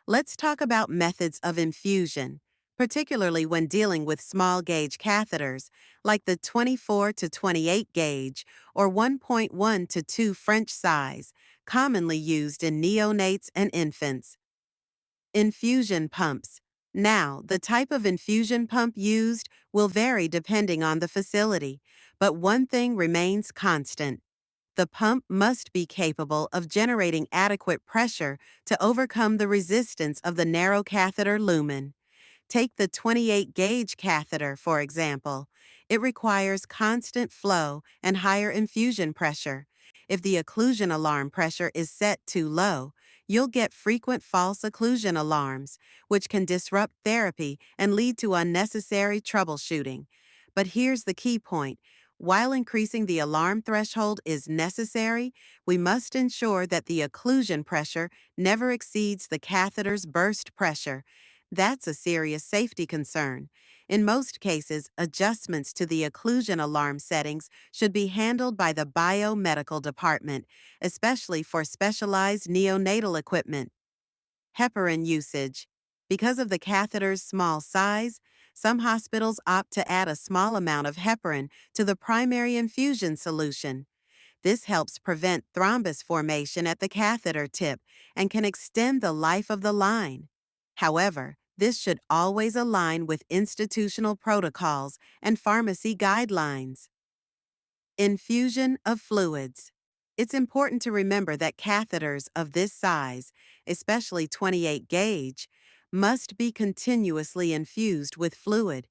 Let's talk about methods of infusion, particularly when dealing with small gauge catheters like the 24 to 28 gauge or 1.1 to 2 French size, commonly used in neonates and infants. Infusion pumps. Now, the type of infusion pump used will vary depending on the facility, but one thing remains constant. The pump must be capable of generating adequate pressure to overcome the resistance of the narrow catheter lumen. Take the 28 gauge catheter, for example. It requires constant flow and higher infusion pressure. If the occlusion alarm pressure is set too low, you'll get frequent false occlusion alarms, which can disrupt therapy and lead to unnecessary troubleshooting. But here's the key point. While increasing the alarm threshold is necessary, we must ensure that the occlusion pressure never exceeds the catheter's burst pressure. That's a serious safety concern. In most cases, adjustments to the occlusion alarm settings should be handled by the biomedical department, especially for specialized neonatal equipment. Heparin usage. Because of the catheter's small size, some hospitals opt to add a small amount of heparin to the primary infusion solution. This helps prevent thrombus formation at the catheter tip and can extend the life of the line. However, this should always align with institutional protocols and pharmacy guidelines. Infusion of fluids. It's important to remember that catheters of this size, especially 28 gauge, must be continuously infused with fluid.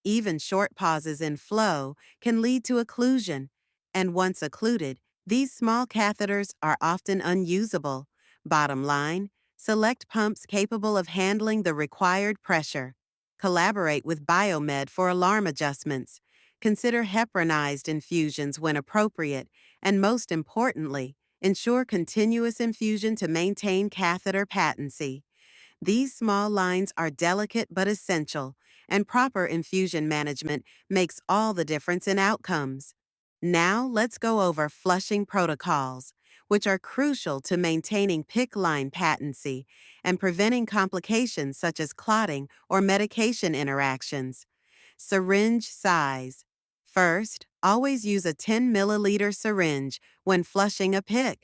Even short pauses in flow can lead to occlusion, and once occluded, these small catheters are often unusable. Bottom line, select pumps capable of handling the required pressure. Collaborate with Biomed for alarm adjustments. Consider heparinized infusions when appropriate, and most importantly, ensure continuous infusion to maintain catheter patency. These small lines are delicate but essential, and proper infusion management makes all the difference in outcomes. Now let's go over flushing protocols, which are crucial to maintaining PICC line patency and preventing complications such as clotting or medication interactions. Syringe size. First, always use a 10 milliliter syringe when flushing a PICC.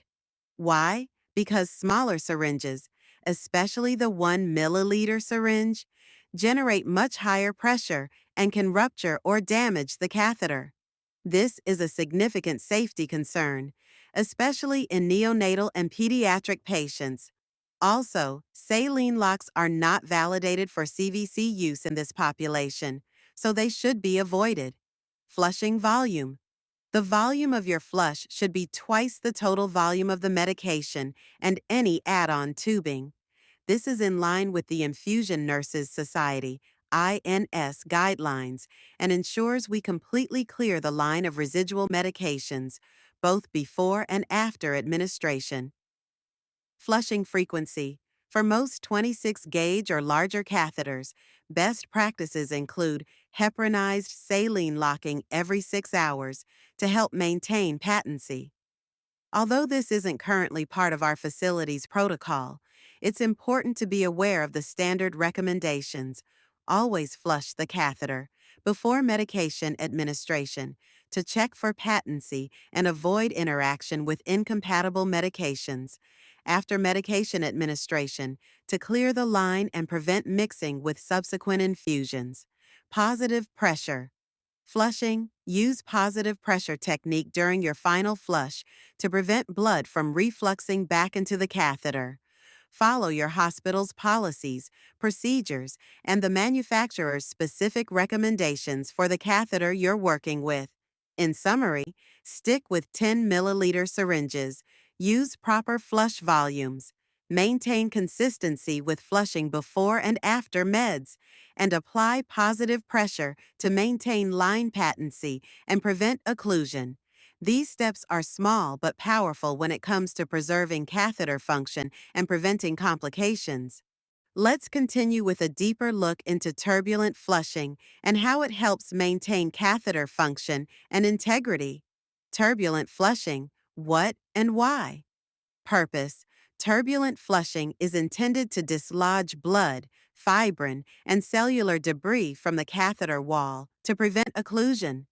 Why? Because smaller syringes, especially the 1 milliliter syringe, generate much higher pressure and can rupture or damage the catheter. This is a significant safety concern, especially in neonatal and pediatric patients. Also, saline locks are not validated for CVC use in this population, so they should be avoided. Flushing volume. The volume of your flush should be twice the total volume of the medication and any add-on tubing. This is in line with the Infusion Nurses Society (INS) guidelines and ensures we completely clear the line of residual medications, both before and after administration. Flushing frequency. For most 26 gauge or larger catheters, best practices include heparinized saline locking every 6 hours to help maintain patency. Although this isn't currently part of our facility's protocol, it's important to be aware of the standard recommendations. Always flush the catheter before medication administration to check for patency and avoid interaction with incompatible medications. After medication administration, to clear the line and prevent mixing with subsequent infusions. Positive pressure. Flushing, use positive pressure technique during your final flush to prevent blood from refluxing back into the catheter. Follow your hospital's policies, procedures, and the manufacturer's specific recommendations for the catheter you're working with. In summary, stick with 10 milliliter syringes, use proper flush volumes, maintain consistency with flushing before and after meds, and apply positive pressure to maintain line patency and prevent occlusion. These steps are small but powerful when it comes to preserving catheter function and preventing complications. Let's continue with a deeper look into turbulent flushing and how it helps maintain catheter function and integrity. Turbulent flushing, what and why? Purpose. Turbulent flushing is intended to dislodge blood, fibrin, and cellular debris from the catheter wall to prevent occlusion.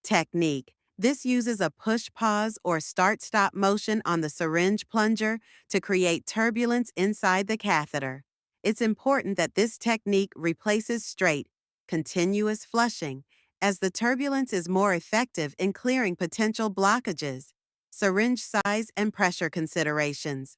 Technique. This uses a push-pause or start-stop motion on the syringe plunger to create turbulence inside the catheter. It's important that this technique replaces straight, continuous flushing, as the turbulence is more effective in clearing potential blockages. Syringe size and pressure considerations.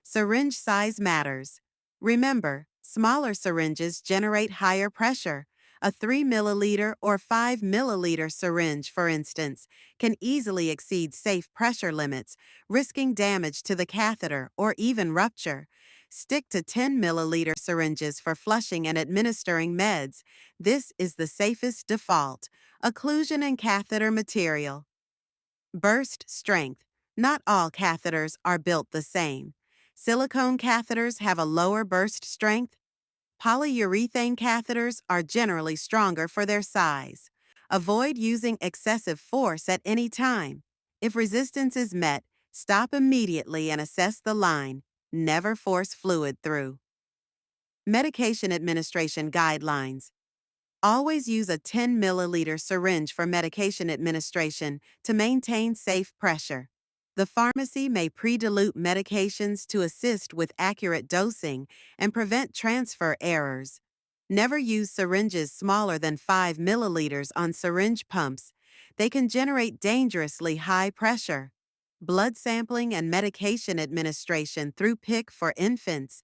Syringe size matters. Remember, smaller syringes generate higher pressure. A 3 milliliter or 5 milliliter syringe, for instance, can easily exceed safe pressure limits, risking damage to the catheter or even rupture. Stick to 10 milliliter syringes for flushing and administering meds. This is the safest default. Occlusion and catheter material. Burst strength. Not all catheters are built the same. Silicone catheters have a lower burst strength. Polyurethane catheters are generally stronger for their size. Avoid using excessive force at any time. If resistance is met, stop immediately and assess the line. Never force fluid through. Medication administration guidelines. Always use a 10 milliliter syringe for medication administration to maintain safe pressure. The pharmacy may pre-dilute medications to assist with accurate dosing and prevent transfer errors. Never use syringes smaller than 5 milliliters on syringe pumps. They can generate dangerously high pressure. Blood sampling and medication administration through PICC for infants.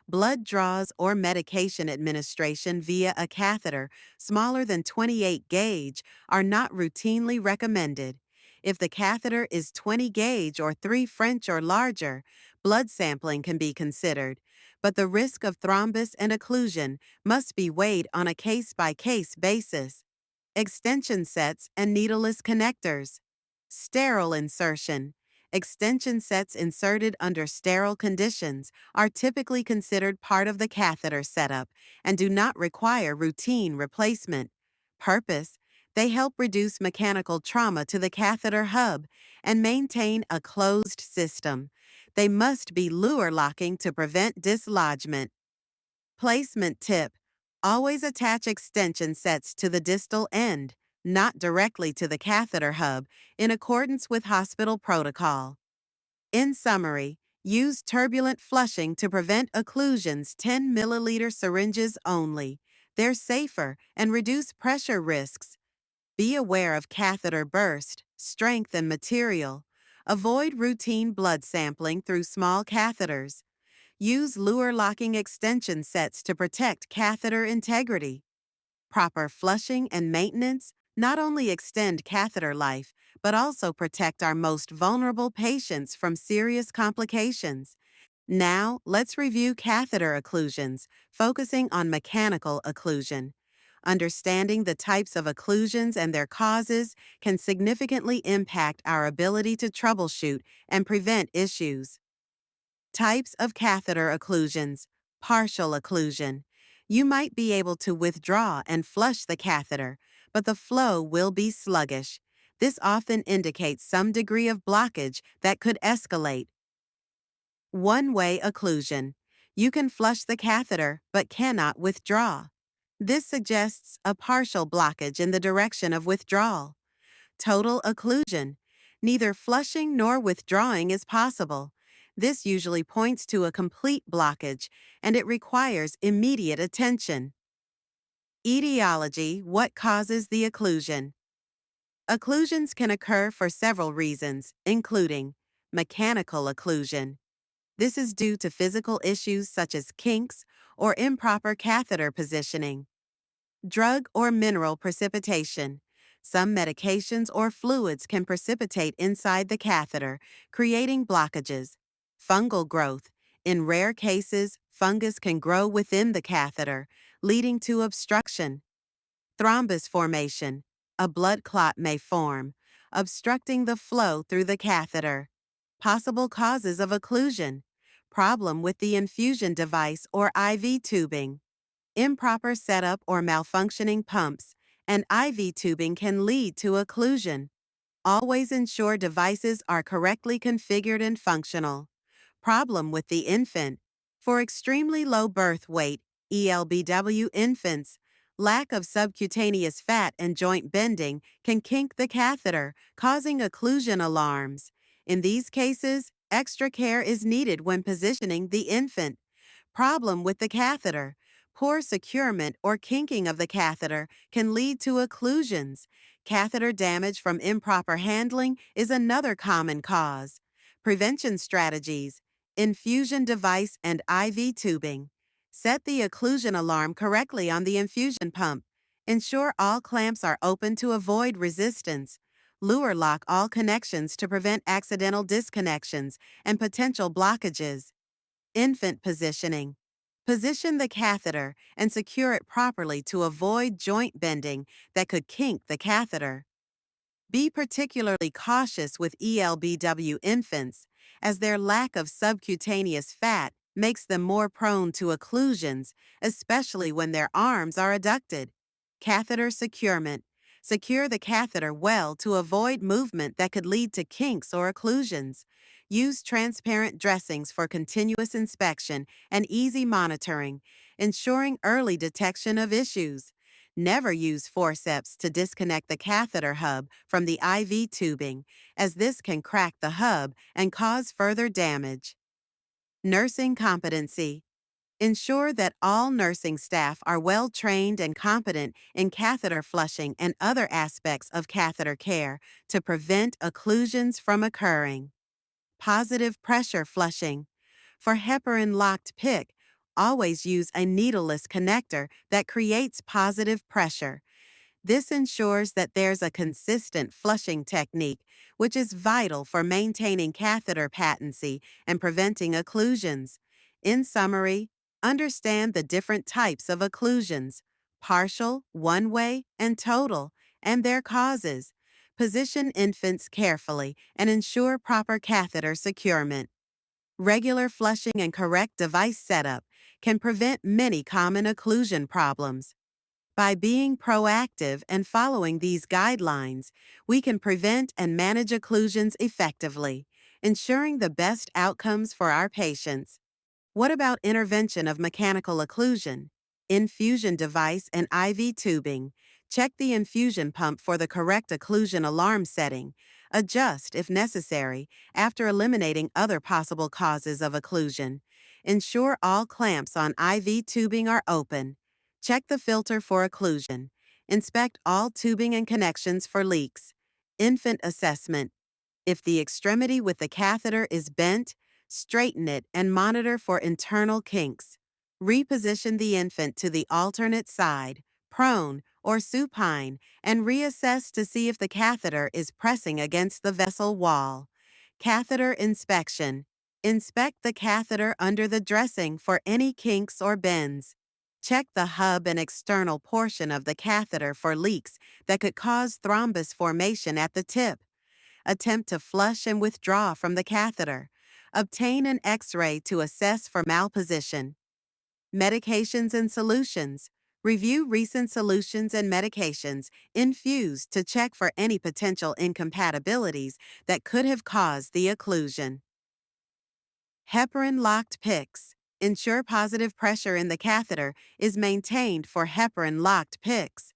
Blood draws or medication administration via a catheter smaller than 28 gauge are not routinely recommended. If the catheter is 20 gauge or 3 French or larger, blood sampling can be considered, but the risk of thrombus and occlusion must be weighed on a case-by-case basis. Extension sets and needleless connectors. Sterile insertion. Extension sets inserted under sterile conditions are typically considered part of the catheter setup and do not require routine replacement. Purpose: they help reduce mechanical trauma to the catheter hub and maintain a closed system. They must be luer locking to prevent dislodgement. Placement tip: always attach extension sets to the distal end, not directly to the catheter hub, in accordance with hospital protocol. In summary, use turbulent flushing to prevent occlusions. 10 milliliter syringes only. They're safer and reduce pressure risks. Be aware of catheter burst, strength, and material. Avoid routine blood sampling through small catheters. Use luer locking extension sets to protect catheter integrity. Proper flushing and maintenance not only extend catheter life, but also protect our most vulnerable patients from serious complications. Now, let's review catheter occlusions, focusing on mechanical occlusion. Understanding the types of occlusions and their causes can significantly impact our ability to troubleshoot and prevent issues. Types of catheter occlusions. Partial occlusion. You might be able to withdraw and flush the catheter, but the flow will be sluggish. This often indicates some degree of blockage that could escalate. One-way occlusion. You can flush the catheter but cannot withdraw. This suggests a partial blockage in the direction of withdrawal. Total occlusion. Neither flushing nor withdrawing is possible. This usually points to a complete blockage, and it requires immediate attention. Etiology: what causes the occlusion? Occlusions can occur for several reasons, including mechanical occlusion. This is due to physical issues such as kinks or improper catheter positioning. Drug or mineral precipitation. Some medications or fluids can precipitate inside the catheter, creating blockages. Fungal growth. In rare cases, fungus can grow within the catheter, leading to obstruction. Thrombus formation. A blood clot may form, obstructing the flow through the catheter. Possible causes of occlusion. Problem with the infusion device or IV tubing. Improper setup or malfunctioning pumps and IV tubing can lead to occlusion. Always ensure devices are correctly configured and functional. Problem with the infant. For extremely low birth weight, ELBW infants, lack of subcutaneous fat and joint bending can kink the catheter, causing occlusion alarms. In these cases, extra care is needed when positioning the infant. Problem with the catheter. Poor securement or kinking of the catheter can lead to occlusions. Catheter damage from improper handling is another common cause. Prevention strategies. Infusion device and IV tubing. Set the occlusion alarm correctly on the infusion pump. Ensure all clamps are open to avoid resistance. Lure lock all connections to prevent accidental disconnections and potential blockages. Infant positioning. Position the catheter and secure it properly to avoid joint bending that could kink the catheter. Be particularly cautious with ELBW infants, as their lack of subcutaneous fat makes them more prone to occlusions, especially when their arms are adducted. Catheter securement. Secure the catheter well to avoid movement that could lead to kinks or occlusions. Use transparent dressings for continuous inspection and easy monitoring, ensuring early detection of issues. Never use forceps to disconnect the catheter hub from the IV tubing, as this can crack the hub and cause further damage. Nursing competency. Ensure that all nursing staff are well trained and competent in catheter flushing and other aspects of catheter care to prevent occlusions from occurring. Positive pressure flushing. For heparin-locked PICC, always use a needleless connector that creates positive pressure. This ensures that there's a consistent flushing technique, which is vital for maintaining catheter patency and preventing occlusions. In summary, understand the different types of occlusions: partial, one-way, and total, and their causes. Position infants carefully and ensure proper catheter securement. Regular flushing and correct device setup can prevent many common occlusion problems. By being proactive and following these guidelines, we can prevent and manage occlusions effectively, ensuring the best outcomes for our patients. What about intervention of mechanical occlusion? Infusion device and IV tubing. Check the infusion pump for the correct occlusion alarm setting. Adjust, if necessary, after eliminating other possible causes of occlusion. Ensure all clamps on IV tubing are open. Check the filter for occlusion. Inspect all tubing and connections for leaks. Infant assessment. If the extremity with the catheter is bent, straighten it and monitor for internal kinks. Reposition the infant to the alternate side, prone or supine, and reassess to see if the catheter is pressing against the vessel wall. Catheter inspection. Inspect the catheter under the dressing for any kinks or bends. Check the hub and external portion of the catheter for leaks that could cause thrombus formation at the tip. Attempt to flush and withdraw from the catheter. Obtain an X-ray to assess for malposition. Medications and solutions. Review recent solutions and medications infused to check for any potential incompatibilities that could have caused the occlusion. Heparin-locked PICCs. Ensure positive pressure in the catheter is maintained for heparin-locked PICCs.